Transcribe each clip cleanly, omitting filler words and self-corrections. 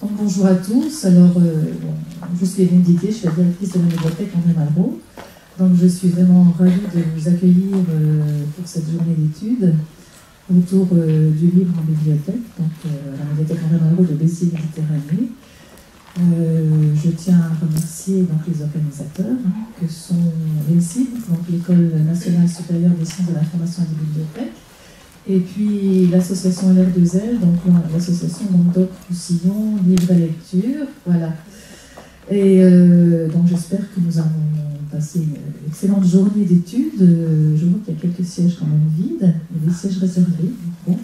Donc, bonjour à tous. Alors, je suis Hélène Didier, je suis la directrice de la médiathèque André Malraux. Donc, je suis vraiment ravie de vous accueillir pour cette journée d'études autour du livre en bibliothèque, donc la médiathèque André Malraux de Béziers-Méditerranée. Je tiens à remercier donc, les organisateurs, que sont l'ENSIB, donc l'École nationale supérieure des sciences de l'information et des bibliothèques, et puis l'association LR2L, donc l'association Languedoc-Roussillon, Livre et Lecture, voilà. Et donc j'espère que nous allons passer une excellente journée d'études. Je vois qu'il y a quelques sièges quand même vides, et des sièges réservés. Bon.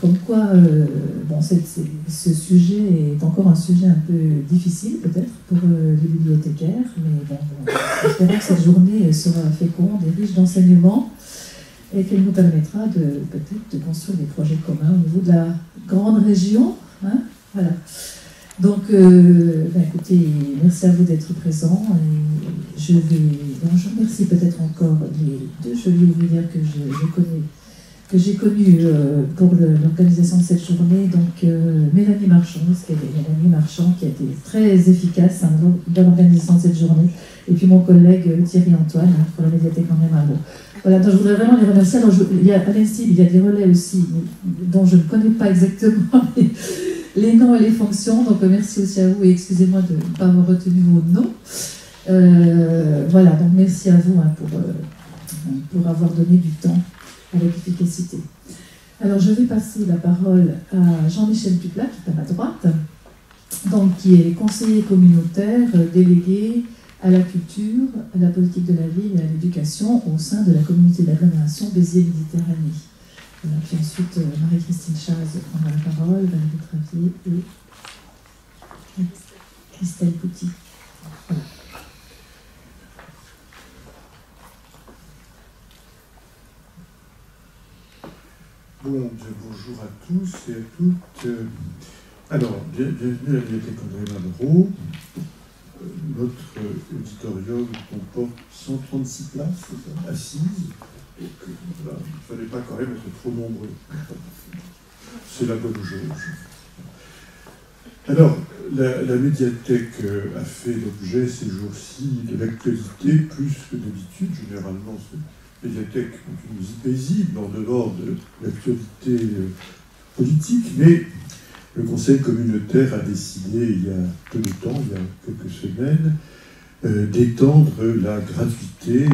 Comme quoi, bon, ce sujet est encore un sujet un peu difficile peut-être pour les bibliothécaires, mais bon, j'espère que cette journée sera féconde et riche d'enseignements et qu'elle nous permettra peut-être de construire des projets communs au niveau de la grande région. Hein, voilà. Donc, écoutez, merci à vous d'être présents. Et je remercie peut-être encore les deux jolis ouvrières que j'ai connues pour l'organisation de cette journée. Donc, Mélanie Marchand, qui a été très efficace dans l'organisation de cette journée. Et puis mon collègue Thierry Antoine pour la médiathèque André Malraux. Voilà, donc je voudrais vraiment les remercier. Alors, il y a à l'INSTIB, il y a des relais aussi, dont je ne connais pas exactement les noms et les fonctions. Donc, merci aussi à vous et excusez-moi de ne pas avoir retenu vos noms. Voilà, donc merci à vous pour avoir donné du temps avec efficacité. Alors, je vais passer la parole à Jean-Michel Duplat, qui est à ma droite, donc, qui est conseiller communautaire délégué à la culture, à la politique de la ville et à l'éducation au sein de la communauté d'agglomération Béziers-Méditerranée. Voilà, puis ensuite, Marie-Christine Chaz prendra la parole, Valérie Travier et Christelle Pouty. Voilà. Bonjour à tous et à toutes. Alors, bienvenue à la bibliothèque André Malraux. Notre auditorium comporte 136 places assises. Donc, voilà, il ne fallait pas quand même être trop nombreux. C'est la bonne jauge. Alors, la médiathèque a fait l'objet ces jours-ci de l'actualité plus que d'habitude. Généralement, ces médiathèques ont une vie paisible en dehors de l'actualité politique, mais le Conseil communautaire a décidé, il y a peu de temps, il y a quelques semaines, d'étendre la gratuité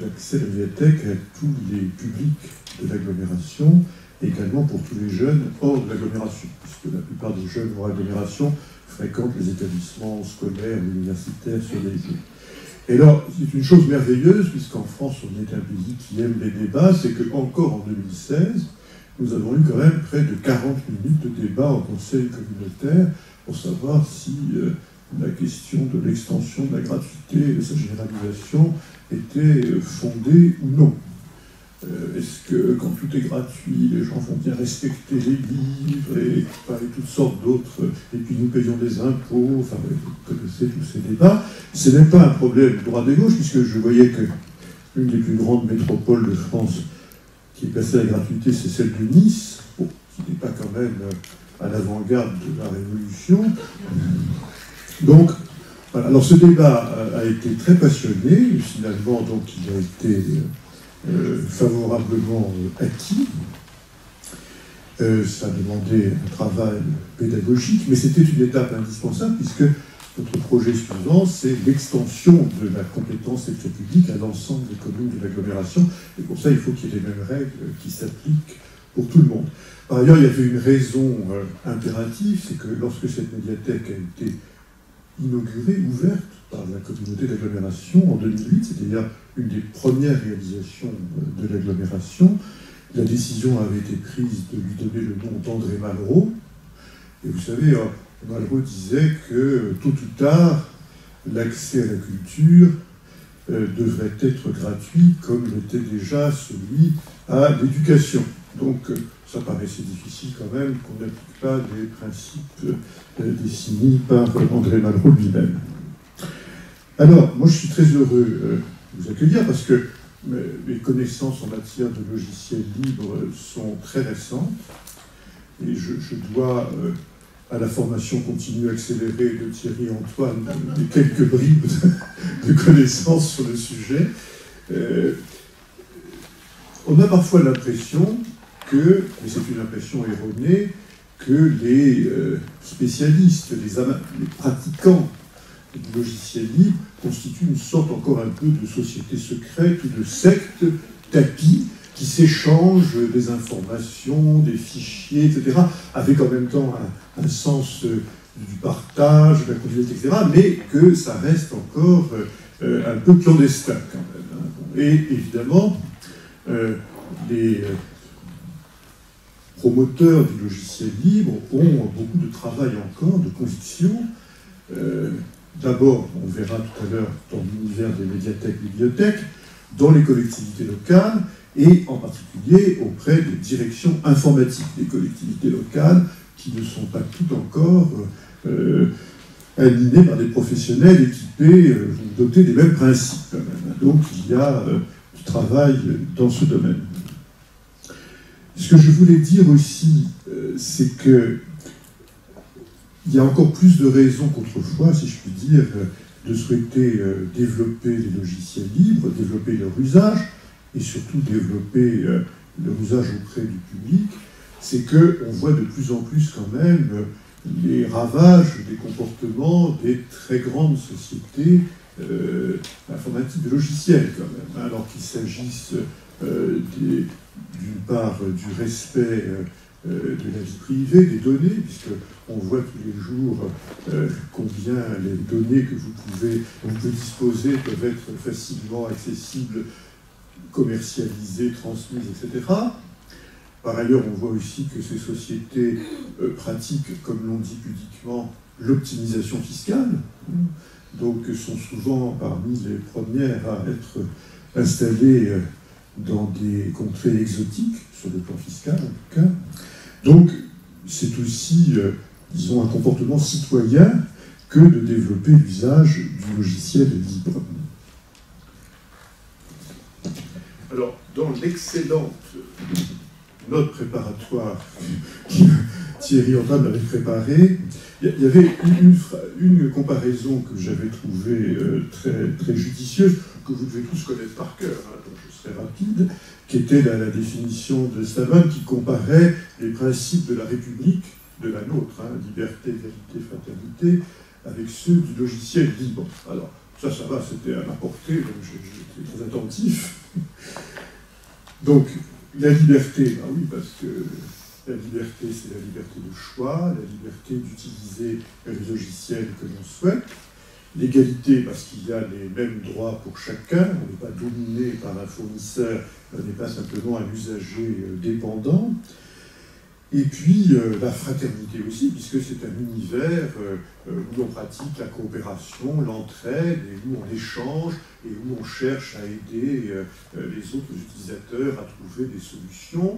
d'accès à la médiathèque à tous les publics de l'agglomération, également pour tous les jeunes hors de l'agglomération, puisque la plupart des jeunes hors agglomération fréquentent les établissements scolaires et universitaires sur les îles. Et alors, c'est une chose merveilleuse, puisqu'en France, on est un pays qui aime les débats, c'est qu'encore en 2016, nous avons eu quand même près de 40 minutes de débat au Conseil communautaire pour savoir si la question de l'extension de la gratuité et de sa généralisation était fondée ou non. Est-ce que quand tout est gratuit, les gens vont bien respecter les livres et toutes sortes d'autres, et puis nous payons des impôts, enfin vous connaissez tous ces débats. Ce n'est pas un problème de droite et gauche, puisque je voyais que l'une des plus grandes métropoles de France qui est passée à la gratuité, c'est celle de Nice, qui n'est pas quand même à l'avant-garde de la Révolution. Donc, voilà. Alors ce débat a été très passionné, et finalement, donc, il a été favorablement acquis. Ça a demandé un travail pédagogique, mais c'était une étape indispensable, puisque notre projet suivant, c'est l'extension de la compétence lecture publique à l'ensemble des communes de l'agglomération. Et pour ça, il faut qu'il y ait les mêmes règles qui s'appliquent pour tout le monde. Par ailleurs, il y avait une raison impérative, c'est que lorsque cette médiathèque a été inaugurée, ouverte par la communauté d'agglomération en 2008, c'est-à-dire une des premières réalisations de l'agglomération, la décision avait été prise de lui donner le nom d'André Malraux. Et vous savez, Malraux disait que tôt ou tard, l'accès à la culture devrait être gratuit, comme l'était déjà celui à l'éducation. Donc, ça paraissait difficile quand même qu'on n'applique pas des principes définis par André Malraux lui-même. Alors, moi je suis très heureux de vous accueillir parce que mes connaissances en matière de logiciels libres sont très récentes. et je dois à la formation continue accélérée de Thierry Antoine des quelques bribes de connaissances sur le sujet. On a parfois l'impression que, mais c'est une impression erronée, que les spécialistes, les pratiquants du logiciel libre constituent une sorte encore un peu de société secrète ou de secte tapis qui s'échangent des informations, des fichiers, etc., avec en même temps un sens du partage, de la convivialité, etc., mais que ça reste encore un peu clandestin quand même. Et évidemment, les promoteurs du logiciel libre ont beaucoup de travail encore, de conviction. D'abord, on verra tout à l'heure dans l'univers des médiathèques-bibliothèques, dans les collectivités locales, et en particulier auprès des directions informatiques des collectivités locales, qui ne sont pas toutes encore animées par des professionnels équipés, dotés des mêmes principes quand même. Donc il y a du travail dans ce domaine. Ce que je voulais dire aussi, c'est que il y a encore plus de raisons qu'autrefois, si je puis dire, de souhaiter développer les logiciels libres, développer leur usage, et surtout développer leur usage auprès du public. C'est qu'on voit de plus en plus quand même les ravages des comportements des très grandes sociétés informatiques de logiciels quand même, alors qu'il s'agisse d'une part du respect de la vie privée, des données, puisqu'on voit tous les jours combien les données que vous pouvez disposer peuvent être facilement accessibles, commercialisées, transmises, etc. Par ailleurs, on voit aussi que ces sociétés pratiquent, comme l'on dit pudiquement, l'optimisation fiscale, donc sont souvent parmi les premières à être installées dans des contrées exotiques, sur le plan fiscal en tout cas. Donc c'est aussi, disons, un comportement citoyen que de développer l'usage du logiciel libre. Alors, dans l'excellente note préparatoire que Thierry Antoine avait préparée, il y avait une comparaison que j'avais trouvée très judicieuse, que vous devez tous connaître par cœur, hein, donc je serai rapide, qui était la définition de Stallman, qui comparait les principes de la République, de la nôtre, hein, liberté, vérité, fraternité, avec ceux du logiciel libre. Alors, ça va, c'était à ma portée, donc j'étais très attentif. Donc, la liberté, ah oui, parce que la liberté, c'est la liberté de choix, la liberté d'utiliser les logiciels que l'on souhaite. L'égalité, parce qu'il y a les mêmes droits pour chacun, on n'est pas dominé par un fournisseur, on n'est pas simplement un usager dépendant. Et puis la fraternité aussi, puisque c'est un univers où l'on pratique la coopération, l'entraide, et où on échange, et où on cherche à aider les autres utilisateurs à trouver des solutions.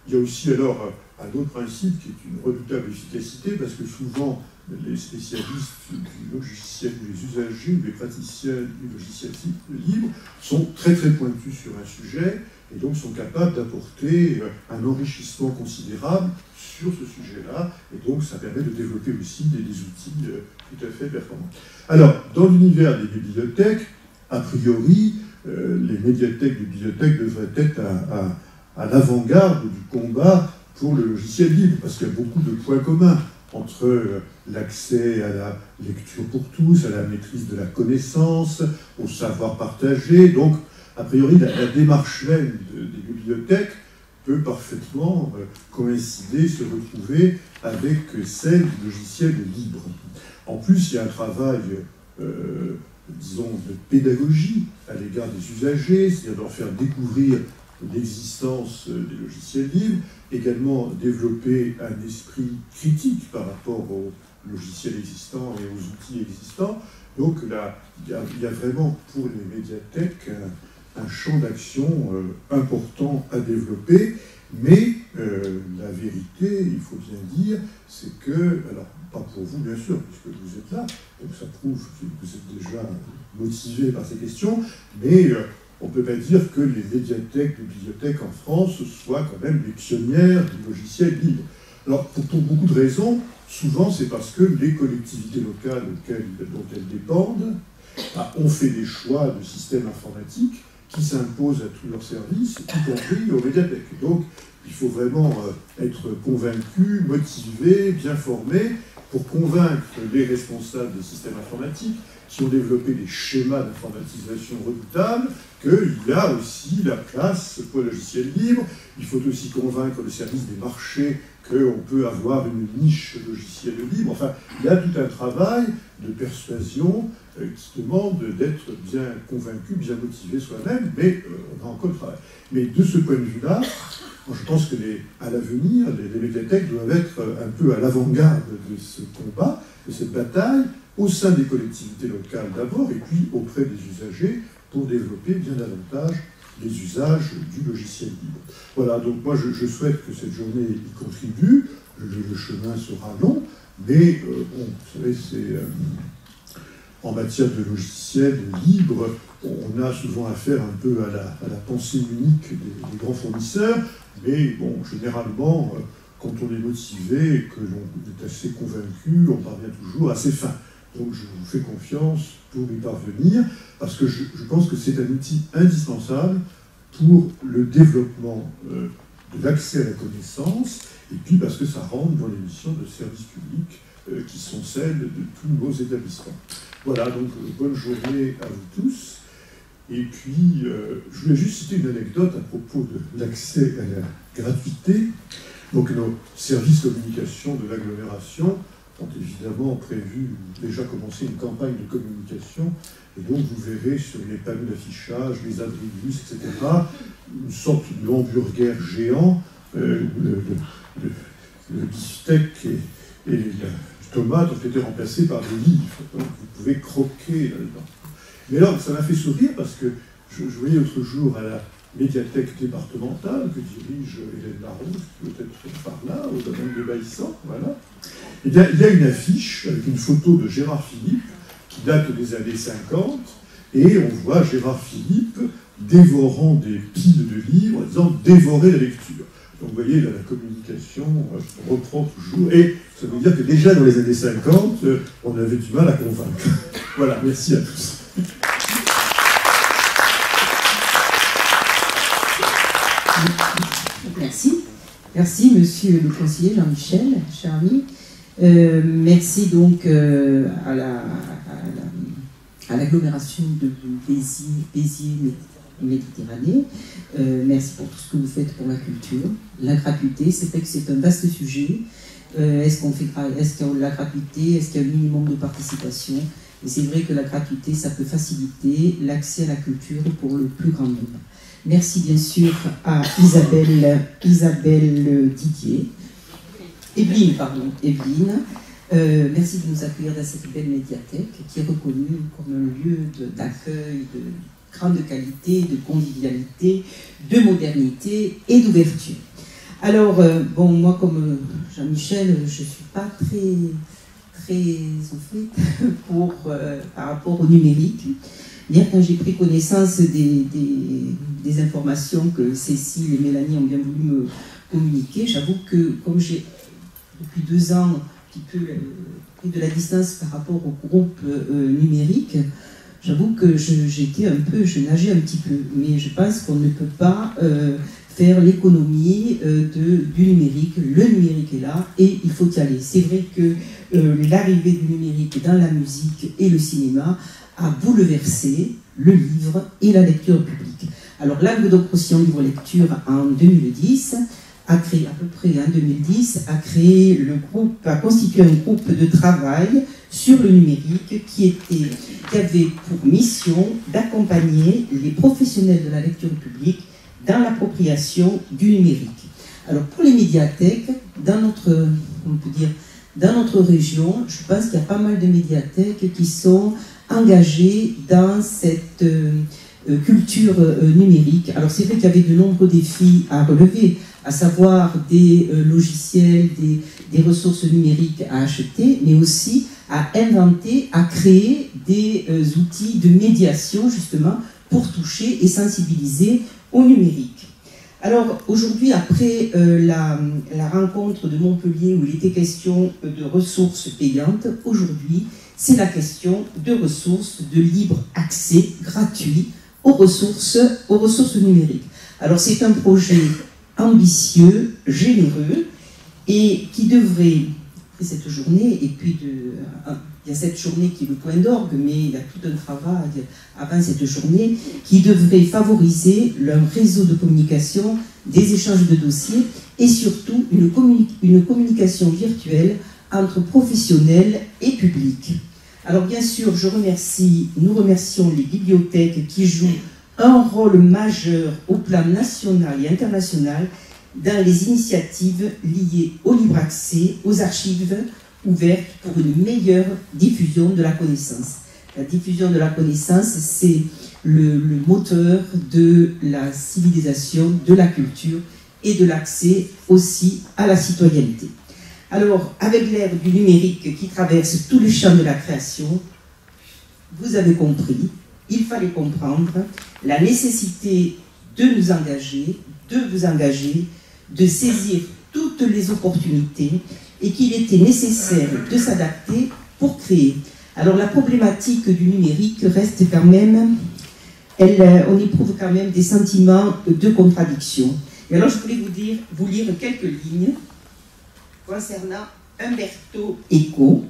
Il y a aussi alors un autre principe qui est une redoutable efficacité, parce que souvent les spécialistes du logiciel, les usagers ou les praticiens du logiciel libre sont très pointus sur un sujet, et donc sont capables d'apporter un enrichissement considérable sur ce sujet-là, et donc ça permet de développer aussi des outils tout à fait performants. Alors, dans l'univers des bibliothèques, a priori, les médiathèques des bibliothèques devraient être à l'avant-garde du combat pour le logiciel libre, parce qu'il y a beaucoup de points communs entre l'accès à la lecture pour tous, à la maîtrise de la connaissance, au savoir partagé. Donc, a priori, la démarche même des bibliothèques peut parfaitement coïncider, se retrouver avec celle du logiciel libre. En plus, il y a un travail, disons, de pédagogie à l'égard des usagers, c'est-à-dire de leur faire découvrir l'existence des logiciels libres, également développer un esprit critique par rapport aux logiciels existants et aux outils existants. Donc là, il y a vraiment pour les médiathèques un champ d'action important à développer, mais la vérité, il faut bien dire, c'est que, alors pas pour vous bien sûr, puisque vous êtes là, donc ça prouve que vous êtes déjà motivé par ces questions, mais on ne peut pas dire que les médiathèques, les bibliothèques en France soient quand même les pionnières du logiciel libre. Alors, pour beaucoup de raisons, souvent c'est parce que les collectivités locales dont elles dépendent ont fait des choix de systèmes informatiques qui s'imposent à tous leurs services, y compris aux médiathèques. Donc, il faut vraiment être convaincu, motivé, bien formé, pour convaincre les responsables des systèmes informatiques qui ont développé des schémas d'informatisation redoutables qu'il y a aussi la place pour le logiciel libre. Il faut aussi convaincre le service des marchés qu'on peut avoir une niche logiciel libre. Enfin, il y a tout un travail de persuasion qui demande d'être bien convaincu, bien motivé soi-même, mais on a encore le travail. Mais de ce point de vue-là, je pense qu'à l'avenir, les médiathèques doivent être un peu à l'avant-garde de ce combat, de cette bataille, au sein des collectivités locales d'abord, et puis auprès des usagers, pour développer bien davantage les usages du logiciel libre. Voilà, donc moi je souhaite que cette journée y contribue. Le chemin sera long, mais bon, vous savez, c'est en matière de logiciel libre, on a souvent affaire un peu à la pensée unique des grands fournisseurs, mais bon, généralement, quand on est motivé et que l'on est assez convaincu, on parvient toujours à ses fins. Donc je vous fais confiance pour y parvenir, parce que je pense que c'est un outil indispensable pour le développement de l'accès à la connaissance, et puis parce que ça rentre dans les missions de service public qui sont celles de tous nos établissements. Voilà, donc bonne journée à vous tous. Et puis, je voulais juste citer une anecdote à propos de l'accès à la gratuité. Donc nos services communication de l'agglomération ont évidemment déjà commencé une campagne de communication, et donc vous verrez sur les panneaux d'affichage, les abribus, etc., une sorte de hamburger géant, le beefsteak et la tomate ont été remplacés par des livres, donc vous pouvez croquer là-dedans. Mais alors, ça m'a fait sourire parce que je voyais l'autre jour à la médiathèque départementale que dirige Hélène Larose, qui doit être par là, au domaine de Baïssan, voilà. Et il y a une affiche avec une photo de Gérard Philippe qui date des années 50, et on voit Gérard Philippe dévorant des piles de livres, en disant « dévorer la lecture ». Donc vous voyez, là, la communication reprend toujours, et ça veut dire que déjà dans les années 50, on avait du mal à convaincre. Voilà, merci à tous. Merci. Merci, monsieur le conseiller Jean-Michel Charny. Merci donc à l'agglomération de Béziers-Méditerranée. Merci pour tout ce que vous faites pour la culture. La gratuité, c'est vrai que c'est un vaste sujet. Est-ce que la gratuité, est-ce qu'il y a un minimum de participation? Et c'est vrai que la gratuité, ça peut faciliter l'accès à la culture pour le plus grand nombre. Merci bien sûr à Isabelle Didier, Evelyne. Merci de nous accueillir dans cette belle médiathèque qui est reconnue comme un lieu d'accueil de grande qualité, de convivialité, de modernité et d'ouverture. Alors, bon, moi comme Jean-Michel, je ne suis pas très au fait par rapport au numérique. Bien, quand j'ai pris connaissance des informations que Cécile et Mélanie ont bien voulu me communiquer, j'avoue que comme j'ai depuis 2 ans un petit peu pris de la distance par rapport au groupe numérique, j'avoue que je nageais un petit peu, mais je pense qu'on ne peut pas faire l'économie du numérique. Le numérique est là et il faut y aller. C'est vrai que l'arrivée du numérique dans la musique et le cinéma a bouleversé le livre et la lecture publique. Alors Languedoc-Roussillon Livre Lecture en 2010 a créé, à peu près en 2010, a constitué un groupe de travail sur le numérique qui avait pour mission d'accompagner les professionnels de la lecture publique dans l'appropriation du numérique. Alors pour les médiathèques, dans notre région, je pense qu'il y a pas mal de médiathèques qui sont engagées dans cette culture numérique. Alors c'est vrai qu'il y avait de nombreux défis à relever, à savoir des logiciels, des ressources numériques à acheter, mais aussi à inventer, à créer des outils de médiation justement pour toucher et sensibiliser au numérique. Alors aujourd'hui, après la rencontre de Montpellier où il était question de ressources payantes, aujourd'hui c'est la question de ressources de libre accès gratuit aux ressources numériques. Alors c'est un projet ambitieux, généreux, et qui devrait, après cette journée, et puis il y a cette journée qui est le point d'orgue, mais il y a tout un travail avant cette journée, qui devrait favoriser un réseau de communication, des échanges de dossiers, et surtout une communication virtuelle entre professionnels et publics. Alors bien sûr, nous remercions les bibliothèques qui jouent un rôle majeur au plan national et international dans les initiatives liées au libre accès, aux archives ouvertes pour une meilleure diffusion de la connaissance. La diffusion de la connaissance, c'est le moteur de la civilisation, de la culture et de l'accès aussi à la citoyenneté. Alors, avec l'ère du numérique qui traverse tous les champs de la création, vous avez compris, il fallait comprendre la nécessité de nous engager, de vous engager, de saisir toutes les opportunités et qu'il était nécessaire de s'adapter pour créer. Alors la problématique du numérique reste quand même, on éprouve quand même des sentiments de contradiction. Et alors je voulais vous lire quelques lignes concernant Umberto Eco,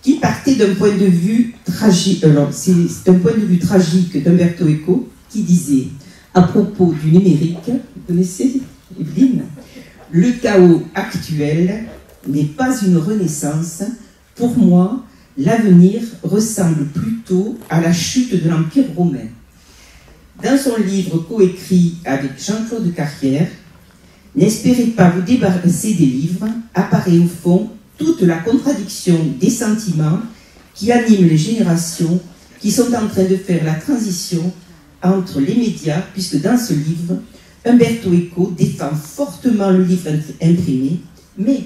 qui partait d'un point de vue tragique. Alors c'est un point de vue tragique d'Umberto Eco qui disait à propos du numérique, vous connaissez Evelyne, le chaos actuel n'est pas une renaissance. Pour moi, l'avenir ressemble plutôt à la chute de l'Empire romain. Dans son livre coécrit avec Jean-Claude Carrière, N'espérez pas vous débarrasser des livres, apparaît au fond toute la contradiction des sentiments qui animent les générations qui sont en train de faire la transition entre les médias, puisque dans ce livre, Umberto Eco défend fortement le livre imprimé, mais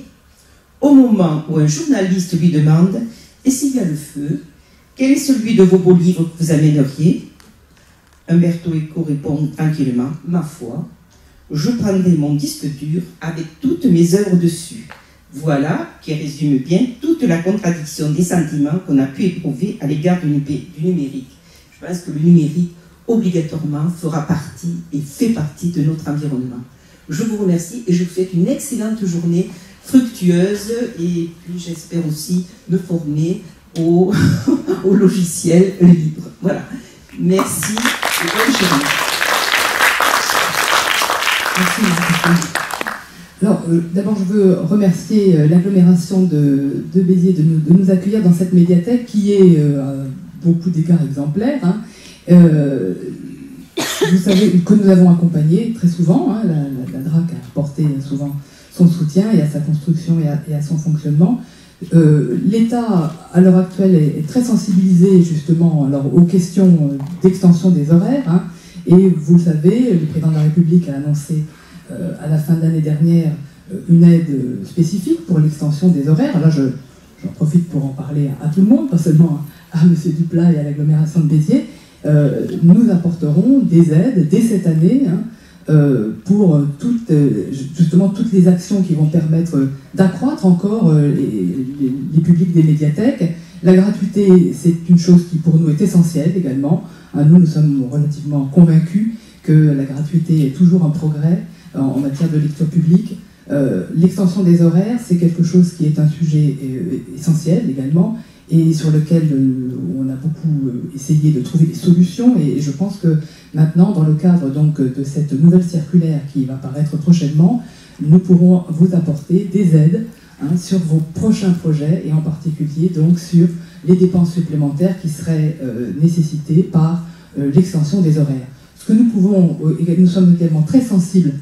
au moment où un journaliste lui demande « Et s'il y a le feu, quel est celui de vos beaux livres que vous amèneriez ?» Umberto Eco répond tranquillement « Ma foi, je prendrai mon disque dur avec toutes mes œuvres dessus. » Voilà qui résume bien toute la contradiction des sentiments qu'on a pu éprouver à l'égard du numérique. Je pense que le numérique, obligatoirement, fera partie et fait partie de notre environnement. Je vous remercie et je vous souhaite une excellente journée fructueuse et puis j'espère aussi me former au logiciel libre. Voilà. Merci et bonne journée. Merci. Alors, d'abord, je veux remercier l'agglomération de Béziers de nous accueillir dans cette médiathèque qui est à beaucoup d'égards exemplaire. Hein. Vous savez que nous avons accompagné très souvent, hein, la DRAC a apporté souvent son soutien et à sa construction et à son fonctionnement. L'État, à l'heure actuelle, est très sensibilisé justement alors, aux questions d'extension des horaires. Hein, et vous le savez, le président de la République a annoncé à la fin de l'année dernière une aide spécifique pour l'extension des horaires. Là, j'en profite pour en parler à tout le monde, pas seulement à M. Duplat et à l'agglomération de Béziers. Nous apporterons des aides dès cette année hein, pour justement toutes les actions qui vont permettre d'accroître encore les publics des médiathèques. La gratuité, c'est une chose qui pour nous est essentielle également. Nous sommes relativement convaincus que la gratuité est toujours un progrès en matière de lecture publique. L'extension des horaires, c'est quelque chose qui est un sujet essentiel également et sur lequel on a beaucoup essayé de trouver des solutions et je pense que maintenant, dans le cadre donc, de cette nouvelle circulaire qui va paraître prochainement, nous pourrons vous apporter des aides hein, sur vos prochains projets et en particulier donc sur les dépenses supplémentaires qui seraient nécessitées par l'extension des horaires. Ce que nous sommes également très sensibles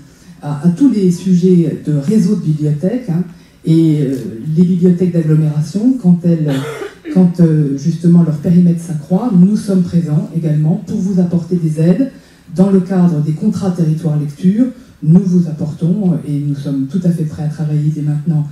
à tous les sujets de réseau de bibliothèques hein, et les bibliothèques d'agglomération, quand justement leur périmètre s'accroît, nous sommes présents également pour vous apporter des aides. Dans le cadre des contrats territoire lecture, nous vous apportons, et nous sommes tout à fait prêts à travailler dès maintenant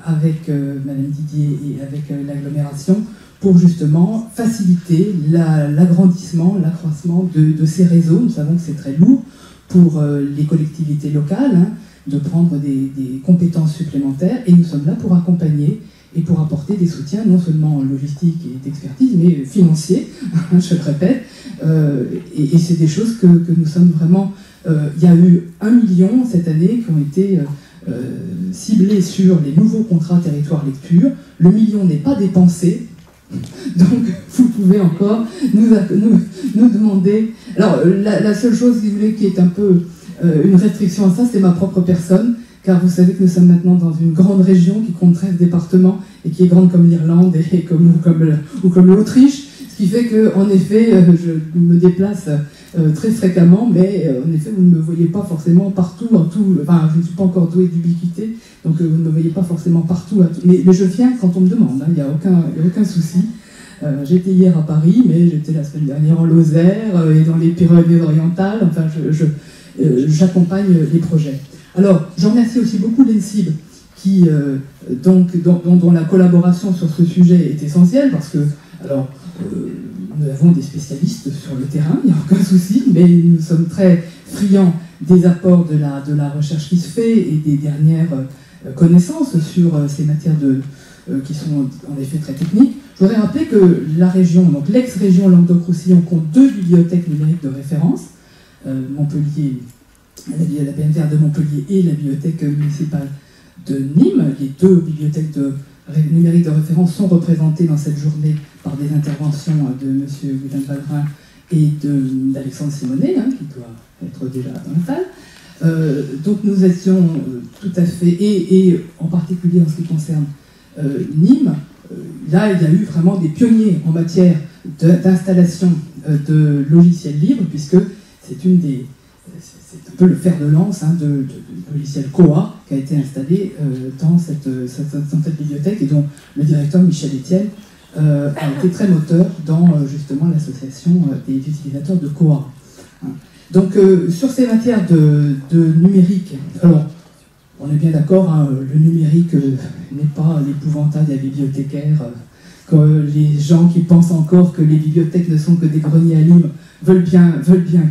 avec Madame Didier et avec l'agglomération, pour justement faciliter l'agrandissement, l'accroissement de ces réseaux. Nous savons que c'est très lourd pour les collectivités locales, hein, de prendre des compétences supplémentaires, et nous sommes là pour accompagner et pour apporter des soutiens, non seulement logistiques et d'expertise, mais financiers, je le répète, et c'est des choses que nous sommes vraiment... il y a eu 1 million cette année qui ont été ciblés sur les nouveaux contrats territoire lecture. Le million n'est pas dépensé, donc vous pouvez encore nous demander... Alors la seule chose, si vous voulez, qui est un peu une restriction à ça, c'est ma propre personne, car vous savez que nous sommes maintenant dans une grande région qui compte 13 départements et qui est grande comme l'Irlande ou comme l'Autriche, ce qui fait qu'en effet, je me déplace très fréquemment, mais en effet, vous ne me voyez pas forcément partout, enfin, je ne suis pas encore douée d'ubiquité, donc vous ne me voyez pas forcément partout, mais je viens quand on me demande, il n'y a aucun souci. J'étais hier à Paris, mais j'étais la semaine dernière en Lozère et dans les Pyrénées-Orientales, enfin, j'accompagne les projets. Alors, j'en remercie aussi beaucoup l'ENSIB, dont la collaboration sur ce sujet est essentielle, parce que, alors, nous avons des spécialistes sur le terrain, il n'y a aucun souci, mais nous sommes très friands des apports de la recherche qui se fait et des dernières connaissances sur ces matières qui sont en effet très techniques. Je voudrais rappeler que la région, donc l'ex-région Languedoc-Roussillon, compte 2 bibliothèques numériques de référence, Montpellier, la BNVR de Montpellier et la bibliothèque municipale de Nîmes. Les 2 bibliothèques numériques de référence sont représentées dans cette journée par des interventions de M. Guylaine Valgrin et d'Alexandre Simonet, qui doit être déjà dans la salle. Donc nous étions tout à fait, et en particulier en ce qui concerne Nîmes, là il y a eu vraiment des pionniers en matière d'installation de logiciels libres, puisque c'est un peu le fer de lance de logiciel Koha qui a été installé dans cette bibliothèque et dont le directeur Michel Etienne a été très moteur dans justement l'association des utilisateurs de Koha. Donc sur ces matières de numérique, alors on est bien d'accord, le numérique n'est pas l'épouvantail des bibliothécaires, que les gens qui pensent encore que les bibliothèques ne sont que des greniers à livres veulent bien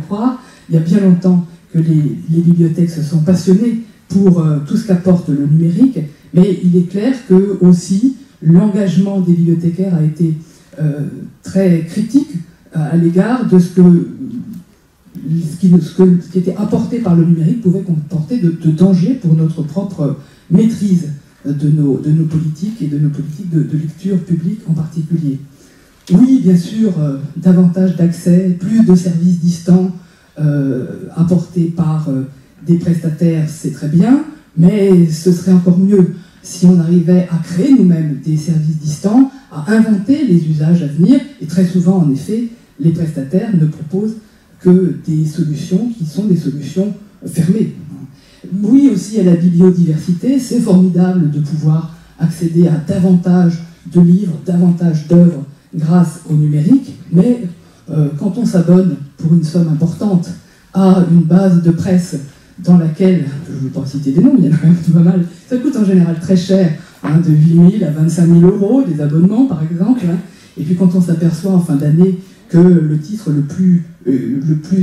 croire. Il y a bien longtemps que les bibliothèques se sont passionnées pour tout ce qu'apporte le numérique, mais il est clair que aussi l'engagement des bibliothécaires a été très critique à l'égard de ce qui était apporté par le numérique pouvait comporter de dangers pour notre propre maîtrise de nos politiques et de nos politiques de lecture publique en particulier. Oui, bien sûr, davantage d'accès, plus de services distants apportés par des prestataires, c'est très bien, mais ce serait encore mieux si on arrivait à créer nous-mêmes des services distants, à inventer les usages à venir, et très souvent, en effet, les prestataires ne proposent que des solutions qui sont des solutions fermées. Oui, aussi à la bibliodiversité, c'est formidable de pouvoir accéder à davantage de livres, davantage d'œuvres grâce au numérique, mais quand on s'abonne pour une somme importante à une base de presse dans laquelle, je ne veux pas citer des noms, il y en a quand même pas mal, ça coûte en général très cher, de 8 000 à 25 000 euros, des abonnements par exemple, et puis quand on s'aperçoit en fin d'année que le titre le plus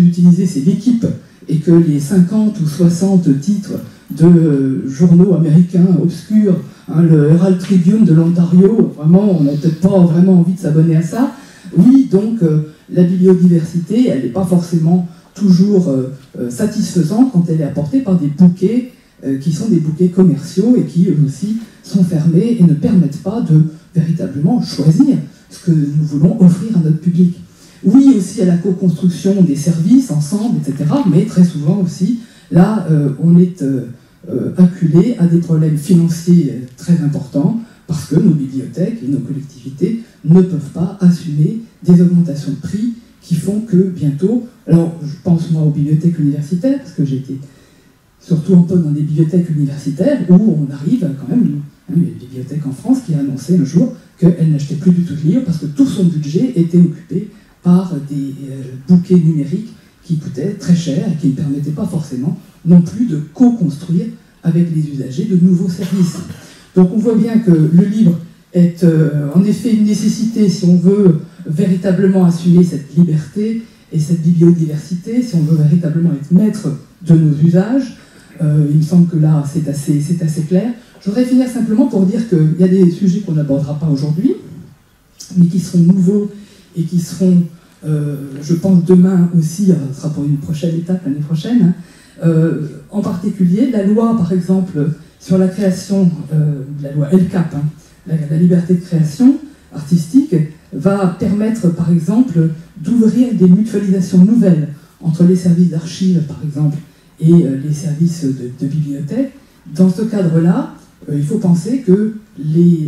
utilisé c'est l'équipe, et que les 50 ou 60 titres de journaux américains obscurs, le Herald Tribune de l'Ontario, vraiment, on n'a peut-être pas vraiment envie de s'abonner à ça. Oui, donc la bibliodiversité, elle n'est pas forcément toujours satisfaisante quand elle est apportée par des bouquets qui sont des bouquets commerciaux et qui, eux aussi, sont fermés et ne permettent pas de véritablement choisir ce que nous voulons offrir à notre public. Oui, aussi à la co-construction des services ensemble, etc. Mais très souvent aussi, là, on est acculé à des problèmes financiers très importants parce que nos bibliothèques et nos collectivités ne peuvent pas assumer des augmentations de prix qui font que bientôt... Alors, je pense moi aux bibliothèques universitaires, parce que j'ai été surtout un peu dans des bibliothèques universitaires où on arrive quand même... Il y a une bibliothèque en France qui a annoncé un jour qu'elle n'achetait plus du tout de livres parce que tout son budget était occupé par des bouquets numériques qui coûtaient très cher et qui ne permettaient pas forcément non plus de co-construire avec les usagers de nouveaux services. Donc on voit bien que le livre est en effet une nécessité si on veut véritablement assumer cette liberté Et cette bibliodiversité, si on veut véritablement être maître de nos usages, il me semble que là, c'est assez clair. Je voudrais finir simplement pour dire qu'il y a des sujets qu'on n'abordera pas aujourd'hui, mais qui seront nouveaux et qui seront, je pense, demain aussi, ce sera pour une prochaine étape l'année prochaine. En particulier, la loi, par exemple, sur la création, la loi LCAP, la liberté de création artistique, va permettre, par exemple, d'ouvrir des mutualisations nouvelles entre les services d'archives, par exemple, et les services de bibliothèque. Dans ce cadre-là, il faut penser que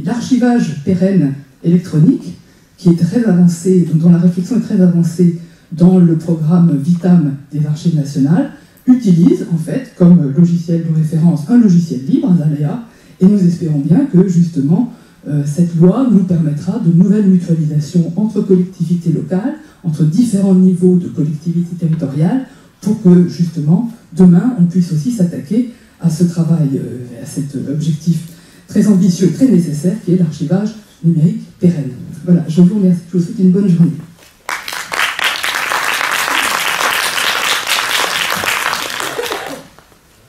l'archivage pérenne électronique, qui est très avancé, dont la réflexion est très avancée dans le programme VITAM des Archives nationales, utilise en fait comme logiciel de référence un logiciel libre, Azalea, et nous espérons bien que justement cette loi nous permettra de nouvelles mutualisations entre collectivités locales, entre différents niveaux de collectivités territoriales, pour que justement demain on puisse aussi s'attaquer à ce travail, à cet objectif très ambitieux, très nécessaire, qui est l'archivage numérique pérenne. Voilà, je vous remercie, je vous souhaite une bonne journée.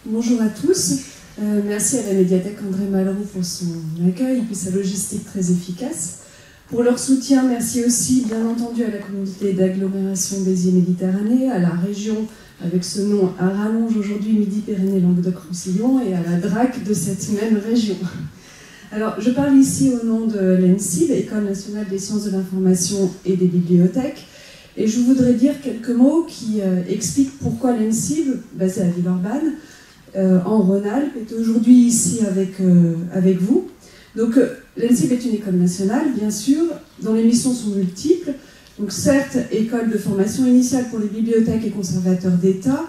Bonjour à tous, merci à la médiathèque André Malraux pour son accueil et puis sa logistique très efficace. Pour leur soutien, merci aussi bien entendu à la communauté d'agglomération Béziers-Méditerranée, à la région avec ce nom à rallonge aujourd'hui Midi-Pyrénées-Languedoc-Roussillon et à la DRAC de cette même région. Alors, je parle ici au nom de l'ENSIB, École nationale des sciences de l'information et des bibliothèques, et je voudrais dire quelques mots qui expliquent pourquoi l'ENSIB, basée à Villeurbanne, en Rhône-Alpes, est aujourd'hui ici avec vous. Donc, l'ENSIB est une école nationale, bien sûr, dont les missions sont multiples. Donc, certes, école de formation initiale pour les bibliothèques et conservateurs d'État,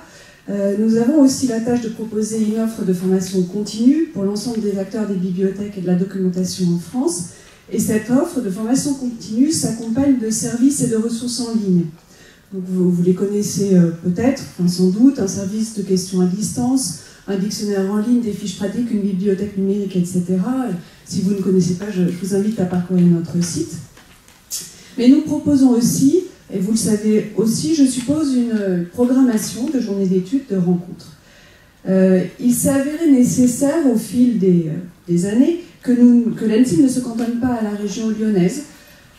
nous avons aussi la tâche de proposer une offre de formation continue pour l'ensemble des acteurs des bibliothèques et de la documentation en France. Et cette offre de formation continue s'accompagne de services et de ressources en ligne. Donc vous les connaissez peut-être, enfin sans doute, un service de questions à distance, un dictionnaire en ligne, des fiches pratiques, une bibliothèque numérique, etc. Si vous ne connaissez pas, je vous invite à parcourir notre site. Mais nous proposons aussi, et vous le savez aussi, je suppose, une programmation de journées d'études, de rencontres. Il s'est avéré nécessaire au fil des années que l'ENSIB ne se cantonne pas à la région lyonnaise.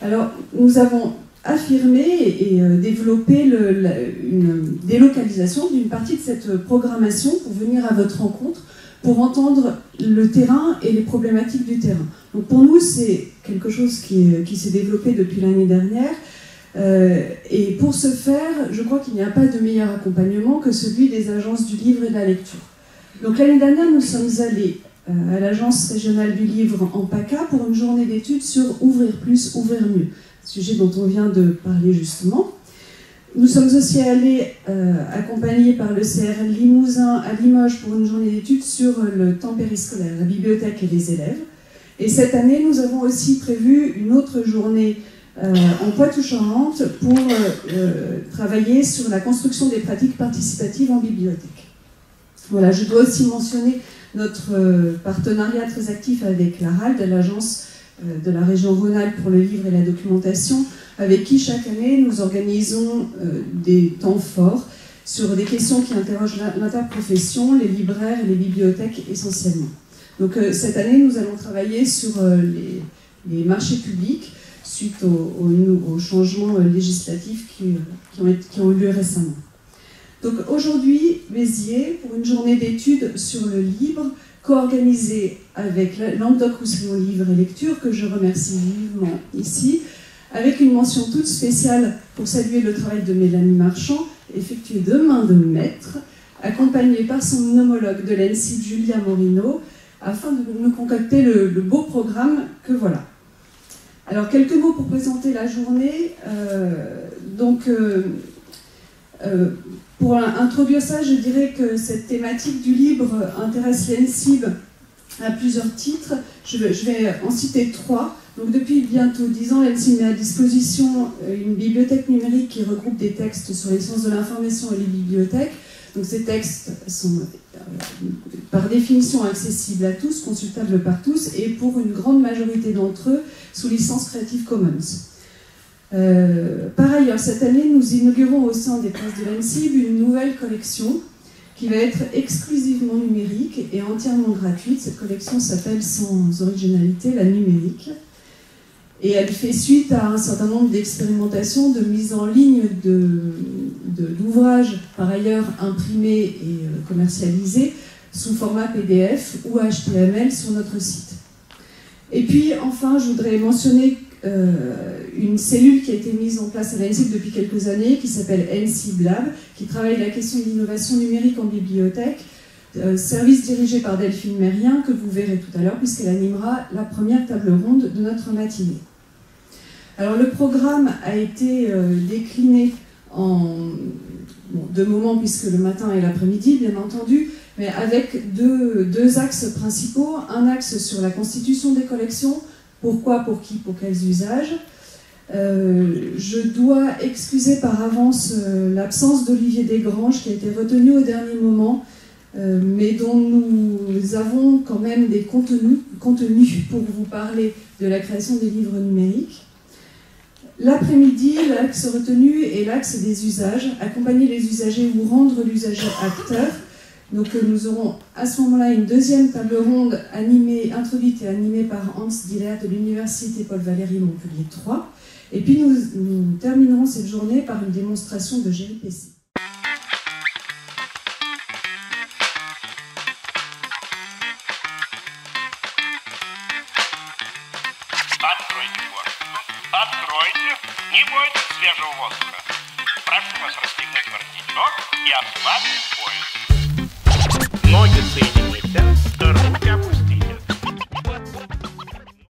Alors, nous avons affirmé et développé une délocalisation d'une partie de cette programmation pour venir à votre rencontre, pour entendre le terrain et les problématiques du terrain. Donc pour nous, c'est quelque chose qui s'est développé depuis l'année dernière. Et pour ce faire, je crois qu'il n'y a pas de meilleur accompagnement que celui des agences du livre et de la lecture. Donc l'année dernière, nous sommes allés à l'agence régionale du livre en PACA pour une journée d'études sur Ouvrir plus, ouvrir mieux, sujet dont on vient de parler justement. Nous sommes aussi allés accompagnés par le CRL Limousin à Limoges pour une journée d'études sur le temps périscolaire, la bibliothèque et les élèves. Et cette année, nous avons aussi prévu une autre journée en Poitou-Charentes pour travailler sur la construction des pratiques participatives en bibliothèque. Voilà, je dois aussi mentionner notre partenariat très actif avec l'ARALD, l'agence de la région Rhône-Alpes pour le livre et la documentation, avec qui chaque année nous organisons des temps forts sur des questions qui interrogent l'interprofession, les libraires et les bibliothèques essentiellement. Donc cette année, nous allons travailler sur les marchés publics suite aux changements législatifs qui ont eu lieu récemment. Donc aujourd'hui, Béziers, pour une journée d'études sur le livre, co-organisée avec Languedoc-Roussillon Livre et Lecture, que je remercie vivement ici, avec une mention toute spéciale pour saluer le travail de Mélanie Marchand, effectué de main de maître, accompagnée par son homologue de l'ENSIB, Julia Morino, afin de nous concocter le beau programme que voilà. Alors, quelques mots pour présenter la journée. Pour introduire ça, je dirais que cette thématique du livre intéresse l'ENSIB à plusieurs titres. Je vais en citer 3. Donc, depuis bientôt 10 ans, l'ENSIB met à disposition une bibliothèque numérique qui regroupe des textes sur les sciences de l'information et les bibliothèques. Donc, ces textes sont par définition accessibles à tous, consultables par tous, et pour une grande majorité d'entre eux, sous licence Creative Commons. Par ailleurs, cette année, nous inaugurons au sein des presses de l'ANSIB une nouvelle collection qui va être exclusivement numérique et entièrement gratuite. Cette collection s'appelle sans originalité la numérique. Et elle fait suite à un certain nombre d'expérimentations de mise en ligne d'ouvrages par ailleurs imprimés et commercialisés sous format PDF ou HTML sur notre site. Et puis enfin, je voudrais mentionner une cellule qui a été mise en place à l'ANSIB depuis quelques années, qui s'appelle NCIB Lab, qui travaille la question de l'innovation numérique en bibliothèque, service dirigé par Delphine Mérien, que vous verrez tout à l'heure, puisqu'elle animera la première table ronde de notre matinée. Alors le programme a été décliné en deux moments, puisque le matin et l'après-midi, bien entendu, mais avec deux axes principaux. Un axe sur la constitution des collections, pourquoi, pour qui, pour quels usages. Je dois excuser par avance l'absence d'Olivier Desgranges, qui a été retenu au dernier moment, mais dont nous avons quand même des contenus pour vous parler de la création des livres numériques. L'après-midi, l'axe retenu est l'axe des usages, accompagner les usagers ou rendre l'usager acteur. Donc nous aurons à ce moment-là une deuxième table ronde introduite et animée par Hans Diller de l'Université Paul Valéry Montpellier 3. Et puis nous terminerons cette journée par une démonstration de gRPC. Откройте, не бойтесь свежего воздуха. Прошу вас расстегнуть воротничок и ослабить пояс. Ноги соединяйте.